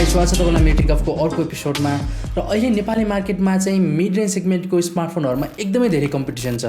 स्वागत छ तपाईँलाई मेटिकअफको अर्को एपिसोडमा र अहिले नेपाली मार्केटमा चाहिँ मिड रेन्ज सेगमेन्टको स्मार्टफोनहरूमा एकदमै धेरै कम्पिटिसन छ।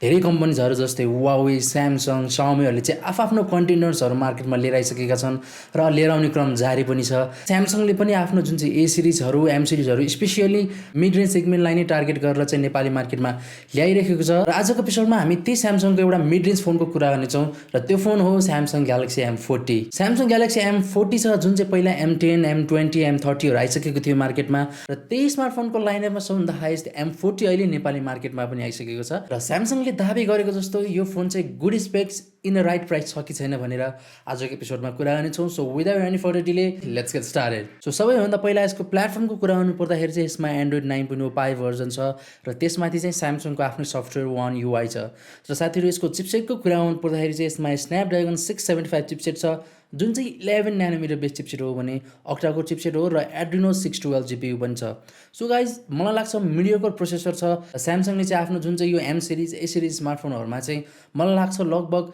धेरै कम्पनीजहरू जस्तै हुवावे, स्यामसङ, साउमीहरूले चाहिँ आफ्नो कन्टेनर्सहरू मार्केटमा लिएर आइसकेका छन् र लिएर आउने क्रम जारी पनि छ। स्यामसङले पनि आफ्नो जुन चाहिँ ए सिरिजहरू, एम सिरिजहरू स्पेसियली मिड रेन्ज सेगमेन्टलाई नै टार्गेट गरेर चाहिँ नेपाली मार्केटमा ल्याइरहेको छ। र आजको एपिसोडमा हामी त्यही स्यामसङको एउटा मिड रेन्ज फोनको कुरा गर्नेछौँ र त्यो फोन हो Samsung galaxy M40। Samsung galaxy M40 छ जुन चाहिँ पहिला M10, M20, M30हरू आइसकेको थियो मार्केटमा र त्यही स्मार्टफोनको लाइनअपमा सबभन्दा हाइएस्ट M40 अहिले नेपाली मार्केटमा पनि आइसकेको छ। र स्यामसङले दाबी गरेको जस्तो यो फोन चाहिँ good specs in the right price छ कि छैन भनेर आजको एपिसोडमा कुरा गर्नेछौँ। So without any further delay let's get started. So सबैभन्दा पहिला यसको प्लेटफर्मको कुरा गर्नु पर्दाखेरि चाहिँ यसमा एन्ड्रोइड 9.05 भर्जन छ र त्यसमाथि चाहिँ स्यामसङको आफ्नो सफ्टवेयर वान युआई छ। र साथीहरू यसको चिपसेटको कुरा गर्नु पर्दाखेरि चाहिँ यसमा स्न्यापड्रागन 675 चिपसेट छ जुन चाहिँ 11 नैनोमिटर बेस चिपसेट हो भने अक्टाकोर चिपसेट हो र एड्रिनो 612 जीपीयू पनि छ। सो गाइज मलाई लाग्छ मिडियोकोर प्रोसेसर छ। स्यामसङले चाहिँ आफ्नो जुन चाहिँ यो एम सिरिज, ए सिरिज स्मार्टफोनहरूमा चाहिँ मलाई लाग्छ लगभग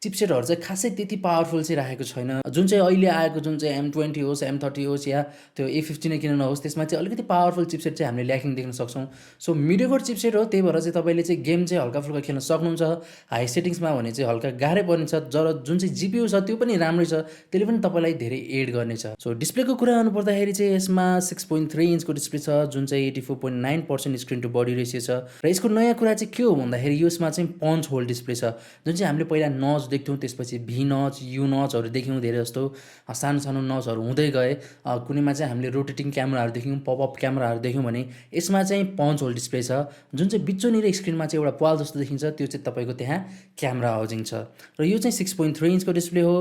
चिपसेटहरू चाहिँ खासै त्यति पावरफुल चाहिँ राखेको छैन। जुन चाहिँ अहिले आएको जुन चाहिँ M20 होस्, M30 होस् या त्यो A50 नै किन नहोस् त्यसमा चाहिँ अलिकति पावरफुल चिपसेट चाहिँ हामीले ल्याकिङ देख्न सक्छौँ। सो मिडियोकोर चिपसेट हो, त्यही भएर चाहिँ तपाईँले चाहिँ गेम चाहिँ हल्का फुल्का खेल्न सक्नुहुन्छ। हाई सेटिङ्समा भने चाहिँ हल्का गाह्रै पर्नेछ। जर जुन चाहिँ जीपीयू छ त्यो पनि राम्रै छ, त्यसले पनि तपाईँलाई धेरै एड गर्नेछ। सो डिस्प्लेको कुरा गर्नु पर्दाखेरि चाहिँ यसमा 6.3 इन्चको डिस्प्ले छ जुन चाहिँ 84.9% स्क्रिन टु बडी रेसियो छ। र यसको नयाँ कुरा चाहिँ के हो भन्दाखेरि यसमा चाहिँ पन्च होल डिस्प्ले छ जुन चाहिँ हामीले पहिला नच देख्थ्यौँ, त्यसपछि भी नच, यु नचहरू देख्यौँ, धेरै जस्तो सानो सानो नचहरू हुँदै गए। कुनैमा चाहिँ हामीले रोटेटिङ क्यामेराहरू देख्यौँ, पपअप क्यामेराहरू देख्यौँ भने यसमा चाहिँ पन्च होल डिस्प्ले छ जुन चाहिँ बिचोनिर स्क्रिनमा चाहिँ एउटा पाल जस्तो देखिन्छ, त्यो चाहिँ तपाईँको त्यहाँ क्यामेरा हाउजिङ छ। र यो चाहिँ 6.3 इन्चको डिस्प्ले हो।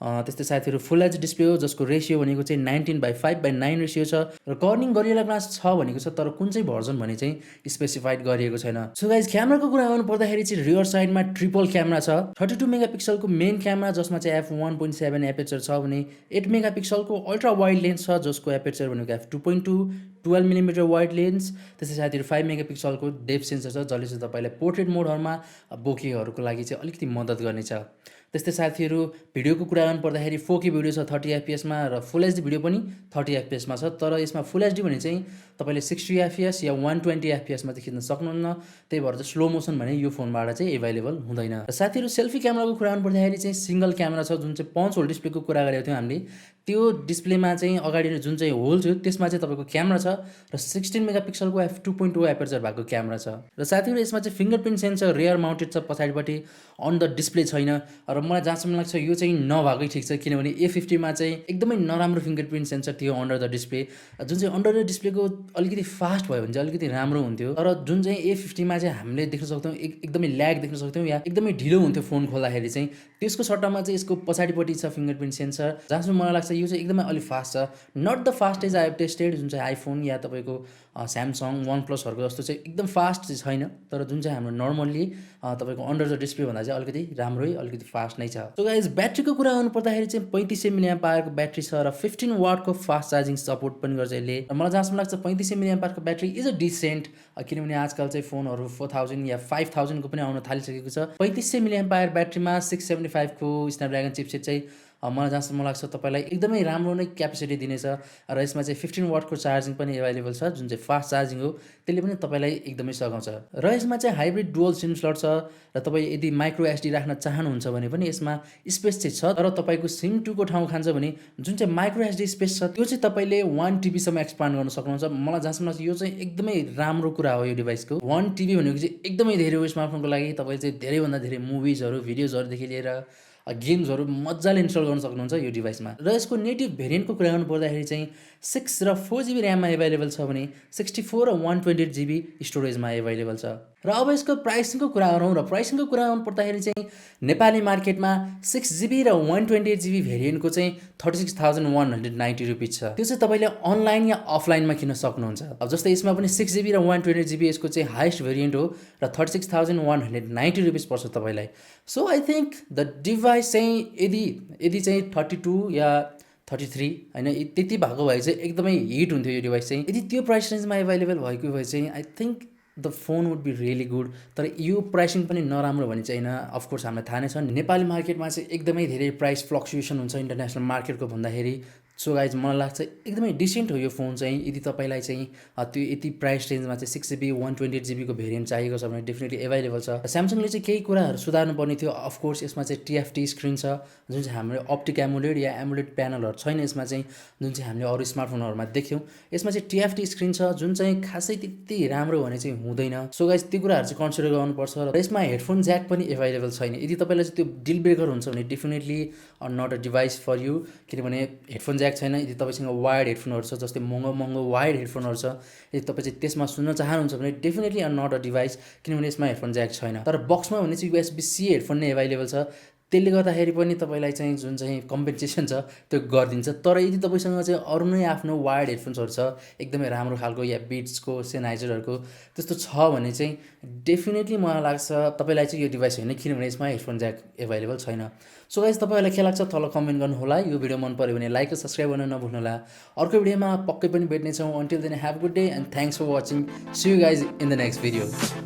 त्यस्तै साथीहरू फुल एच डिस्प्ले हो जसको रेसियो भनेको चाहिँ 19:5:9 रेसियो छ र कर्निङ गरिएला ग्लास छ भनेको छ, तर कुन चाहिँ भर्जन भने चाहिँ स्पेसिफाइड गरिएको छैन। सो गाइज क्यामेराको कुरा गर्नु पर्दाखेरि चाहिँ रियर साइडमा ट्रिपल क्यामेरा छ। 32 मेगापिक्सलको मेन क्यामेरा जसमा चाहिँ f1.7 एपेचर छ भने 8 मेगापिक्सलको अल्ट्रा वाइड लेन्स छ जसको एपेचर भनेको f2.2 12 मिलिमिटर वाइड लेन्स। त्यस्तै साथीहरू 5 मेगापिक्सलको डेप्थ सेन्सर छ जसले चाहिँ तपाईँलाई पोर्ट्रेट मोडहरूमा बोकेहरूको लागि चाहिँ अलिकति मद्दत गर्नेछ। त्यस्तै साथीहरू भिडियोको कुरा गर्नु पर्दाखेरि 4K भिडियो छ 30 FPS र फुल एचडी भिडियो पनि 30 FPS छ। तर यसमा फुल एचडी भने चाहिँ तपाईँले 60 FPS या 120 FPS मा चाहिँ खिच्न सक्नुहुन्न, त्यही भएर चाहिँ स्लो मोसन भने यो फोनबाट चाहिँ एभाइलेबल हुँदैन। र साथीहरू सेल्फी क्यामेराको कुरा गर्नु पर्दाखेरि चाहिँ सिङ्गल क्यामेरा छ जुन चाहिँ पन्च होल डिस्प्लेको कुरा गरेको थियौँ हामीले, त्यो डिस्प्लेमा चाहिँ अगाडि जुन चाहिँ होल थियो त्यसमा चाहिँ तपाईँको क्यामेरा छ र 16 मेगापिक्सलको f2.2 एपर्चर भएको क्यामेरा छ। र साथीहरू यसमा चाहिँ फिङ्गरप्रिन्ट सेन्सर रेयर माउन्टेड छ, पछाडिपट्टि अन द डिस्प्ले छैन। र मलाई जहाँसम्म लाग्छ यो चाहिँ नभएकै ठिक छ, किनभने A50 मा चाहिँ एकदमै नराम्रो फिङ्गरप्रिन्ट सेन्सर थियो अन्डर द डिस्प्ले, जुन चाहिँ अन्डर द डिस्प्लेको अलिकति फास्ट भयो भने चाहिँ अलिकति राम्रो हुन्थ्यो। तर जुन चाहिँ A50 मा चाहिँ हामीले देख्न सक्थ्यौँ एकदमै ल्याग देख्न सक्थ्यौँ या एकदमै ढिलो हुन्थ्यो फोन खोल्दाखेरि चाहिँ, त्यसको सट्टामा चाहिँ यसको पछाडिपट्टि छ फिङ्गरप्रिन्ट सेन्सर जहाँसम्म मलाई लाग्छ यो चाहिँ एकदमै अलिक फास्ट छ। Not the fastest I have tested जुन चाहिँ आइफोन या तपाईँको स्यामसङ, वान प्लसहरूको जस्तो चाहिँ एकदम फास्ट चाहिँ छैन, तर जुन चाहिँ हाम्रो नर्मल्ली तपाईँको अन्डर द डिस्प्ले भन्दा चाहिँ अलिकति राम्रै अलिकति फास्ट नै छ। सो गाइज ब्याट्रीको कुरा गर्नु पर्दाखेरि चाहिँ 3500 mAhको ब्याट्री छ र 15 वाटको फास्ट चार्जिङ सपोर्ट पनि गर्छ यसले। र मलाई जहाँसम्म लाग्छ 3500 mAhको ब्याट्री इज अ डिसेन्ट, किनभने आजकल चाहिँ फोनहरू 4000 या 5000 को पनि आउन थालिसकेको छ। 3500 mAh ब्याट्रीमा 675 को स्न्यापड्रागन चिपसेट चाहिँ मलाई जहाँसम्म लाग्छ तपाईँलाई एकदमै राम्रो नै क्यापेसिटी दिनेछ। र यसमा चाहिँ 15 वाटको चार्जिङ पनि एभाइलेबल छ जुन चाहिँ फास्ट चार्जिङ हो, त्यसले पनि तपाईँलाई एकदमै सघाउँछ। र यसमा चाहिँ हाइब्रिड डुअल सिम स्लट छ र तपाईँ यदि माइक्रो एसडी राख्न चाहनुहुन्छ भने पनि यसमा स्पेस चाहिँ छ, तर तपाईँको सिम 2 को ठाउँ खान्छ भने जुन चाहिँ माइक्रो एसडी स्पेस छ त्यो चाहिँ तपाईँले 1 TB सम्म एक्सपान्ड गर्न सक्नुहुन्छ। मलाई जहाँसम्म लाग्छ यो चाहिँ एकदमै राम्रो कुरा हो यो डिभाइसको। 1 TB भनेको चाहिँ एकदमै धेरै हो स्मार्टफोनको लागि। तपाईँले चाहिँ धेरैभन्दा धेरै मुभिजहरू, भिडियोजहरूदेखि लिएर गेम्सहरू मजाले इन्स्टल गर्न सक्नुहुन्छ यो डिभाइसमा। र यसको नेटिभ भेरिएन्टको कुरा गर्नु पर्दाखेरि चाहिँ 6 र 4 GB ऱ्याममा एभाइलेबल छ भने 64 र 128 GB स्टोरेजमा एभाइलेबल छ। र अब यसको प्राइसिङको कुरा गरौँ र प्राइसिङको कुरा गर्नु पर्दाखेरि चाहिँ नेपाली मार्केटमा 6 GB र 128 GB भेरिएन्टको चाहिँ 36,190 रुपिस छ। त्यो चाहिँ तपाईँले अनलाइन या अफलाइनमा किन्न सक्नुहुन्छ। अब जस्तै यसमा पनि 6 GB र 128 GB यसको चाहिँ हाइस्ट भेरिएन्ट हो र 36,190 रुपिस पर्छ तपाईँलाई। So I think the device चाहिँ यदि चाहिँ 32 या 33 होइन त्यति भएको भए चाहिँ एकदमै हिट हुन्थ्यो यो डिभाइस चाहिँ। यदि त्यो प्राइस रेन्जमा एभाइलेबल भएको भए चाहिँ I think the phone would be really good. तर यो प्राइसिङ पनि नराम्रो भने चाहिँ होइन। अफकोर्स हामीलाई थाहा नै छ नेपाली मार्केटमा चाहिँ एकदमै धेरै प्राइस फ्लक्चुएसन हुन्छ इन्टरनेसनल मार्केटको भन्दाखेरि। सो गाइज मलाई लाग्छ एकदमै डिसेन्ट हो यो फोन चाहिँ। यदि तपाईँलाई चाहिँ त्यो यति प्राइस रेन्जमा चाहिँ 6GB 128GB भेरिएन्ट चाहिएको छ भने डेफिनेटली एभाइलेबल छ। स्यामसङले चाहिँ केही कुराहरू सुधार्नु पर्ने थियो। अफकोर्स यसमा चाहिँ TFT स्क्रिन छ जुन चाहिँ हाम्रो अप्टिक एमुलेट या एमुलेट प्यानलहरू छैन यसमा चाहिँ, जुन चाहिँ हामीले अरू स्मार्टफोनहरूमा देख्यौँ। यसमा चाहिँ TFT स्क्रिन छ जुन चाहिँ खासै त्यति राम्रो भने चाहिँ हुँदैन। सो गाइज त्यो कुराहरू चाहिँ कन्सिडर गर्नुपर्छ। र यसमा हेडफोन ज्याक पनि एभाइलेबल छैन। यदि तपाईँलाई चाहिँ त्यो डिल ब्रेकर हुन्छ भने definitely not a device for you, किनभने हेडफोन ज्याक छैन। यदि तपाईँसँग वायर्ड हेडफोनहरू छ, जस्तै महँगो वायर्ड हेडफोनहरू छ, यदि तपाईँ चाहिँ त्यसमा सुन्न चाहनुहुन्छ भने डेफिनेटली नट अ डिभाइस, किनभने यसमा हेडफोन ज्याक छैन। तर बक्समा भने चाहिँ USB-C हेडफोन नै एभाइलेबल छ। त्यसले गर्दाखेरि पनि तपाईँलाई चाहिँ जुन चाहिँ कम्पेन्सेसन छ त्यो गरिदिन्छ। तर यदि तपाईँसँग चाहिँ अरू नै आफ्नो वायर्ड हेडफोन्सहरू छ एकदमै राम्रो खालको या बिट्सको सेनाइजरहरूको त्यस्तो छ भने चाहिँ डेफिनेटली मलाई लाग्छ तपाईँलाई चाहिँ यो डिभाइस होइन, किनभने यसमा हेडफोन ज्याक एभाइलेबल छैन। सो गाइज तपाईँहरूलाई के लाग्छ तल कमेन्ट गर्नुहोला। यो भिडियो मन पऱ्यो भने लाइक र सब्सक्राइब गर्न नभुल्नुहोला। अर्को भिडियोमा पक्कै पनि भेट्नेछौँ। Until then have good day and thanks for watching. See you guys in the next video.